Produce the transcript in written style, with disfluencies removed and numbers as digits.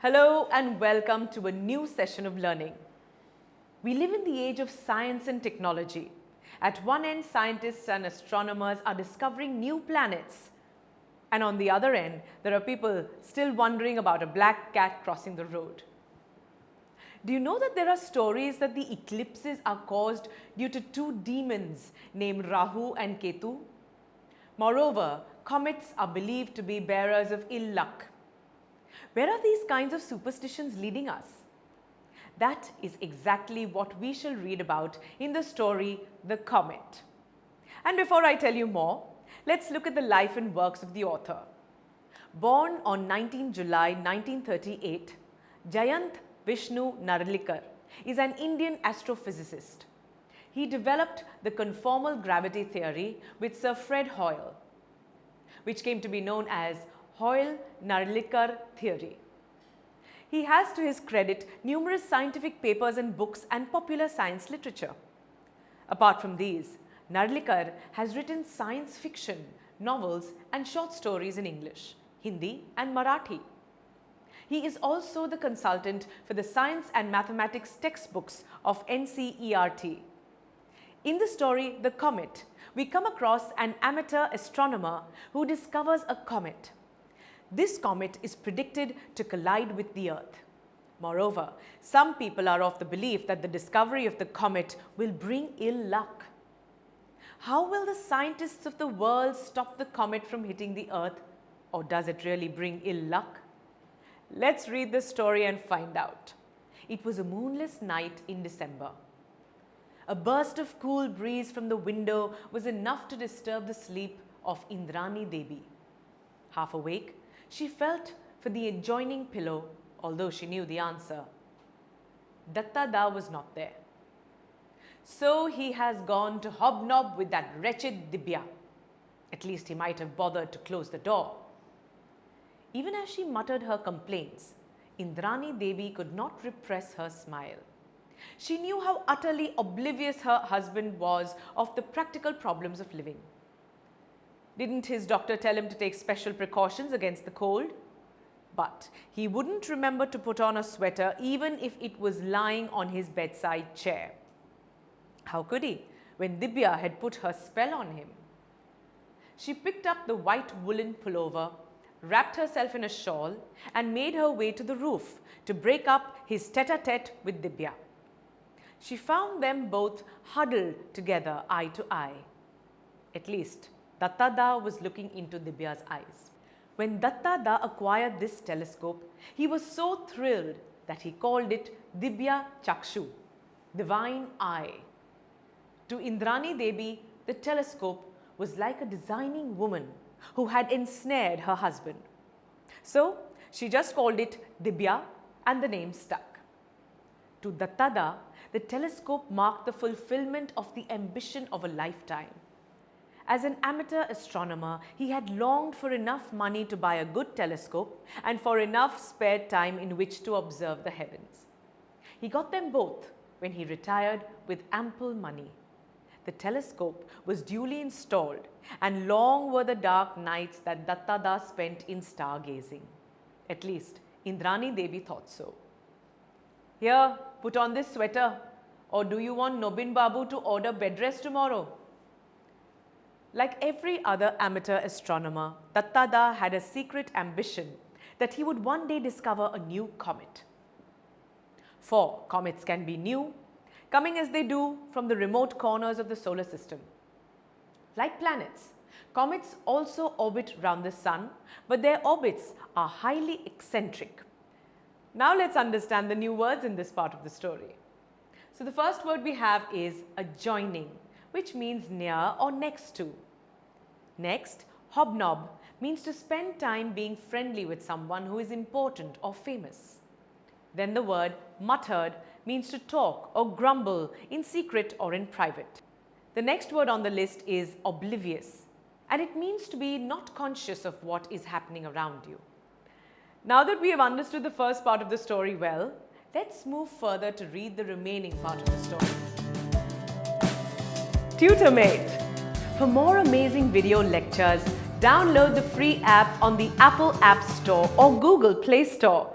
Hello and welcome to a new session of learning. We live in the age of science and technology. At one end, scientists and astronomers are discovering new planets. And on the other end, there are people still wondering about a black cat crossing the road. Do you know that there are stories that the eclipses are caused due to two demons named Rahu and Ketu? Moreover, comets are believed to be bearers of ill luck. Where are these kinds of superstitions leading us? That is exactly what we shall read about in the story The Comet. And before I tell you more, let's look at the life and works of the author. Born on 19 July 1938, Jayant Vishnu Narlikar is an Indian astrophysicist. He developed the conformal gravity theory with Sir Fred Hoyle, which came to be known as Hoyle-Narlikar theory. He has to his credit numerous scientific papers and books and popular science literature. Apart from these, Narlikar has written science fiction, novels and short stories in English, Hindi and Marathi. He is also the consultant for the science and mathematics textbooks of NCERT. In the story The Comet, we come across an amateur astronomer who discovers a comet. This comet is predicted to collide with the Earth. Moreover, some people are of the belief that the discovery of the comet will bring ill luck. How will the scientists of the world stop the comet from hitting the Earth, or does it really bring ill luck? Let's read the story and find out. It was a moonless night in December. A burst of cool breeze from the window was enough to disturb the sleep of Indrani Devi. Half awake, she felt for the adjoining pillow, although she knew the answer. Datta Da was not there. So he has gone to hobnob with that wretched Dibya. At least he might have bothered to close the door. Even as she muttered her complaints, Indrani Devi could not repress her smile. She knew how utterly oblivious her husband was of the practical problems of living. Didn't his doctor tell him to take special precautions against the cold? But he wouldn't remember to put on a sweater even if it was lying on his bedside chair. How could he, when Dibya had put her spell on him? She picked up the white woolen pullover, wrapped herself in a shawl and made her way to the roof to break up his tete-a-tete with Dibya. She found them both huddled together eye to eye. At least, Datta Da was looking into Dibya's eyes. When Datta Da acquired this telescope, he was so thrilled that he called it Dibya Chakshu, divine eye. To Indrani Devi, the telescope was like a designing woman who had ensnared her husband. So, she just called it Dibya and the name stuck. To Datta Da, the telescope marked the fulfillment of the ambition of a lifetime. As an amateur astronomer, he had longed for enough money to buy a good telescope and for enough spare time in which to observe the heavens. He got them both when he retired with ample money. The telescope was duly installed, and long were the dark nights that Datta Da spent in stargazing. At least, Indrani Devi thought so. Here, put on this sweater, or do you want Nobin Babu to order bed rest tomorrow? Like every other amateur astronomer, Datta Da had a secret ambition that he would one day discover a new comet. For comets can be new, coming as they do from the remote corners of the solar system. Like planets, comets also orbit round the sun, but their orbits are highly eccentric. Now let's understand the new words in this part of the story. So the first word we have is adjoining, which means near or next to. Next, hobnob means to spend time being friendly with someone who is important or famous. Then the word muttered means to talk or grumble in secret or in private. The next word on the list is oblivious, and it means to be not conscious of what is happening around you. Now that we have understood the first part of the story well, let's move further to read the remaining part of the story. TutorMate. For more amazing video lectures, download the free app on the Apple App Store or Google Play Store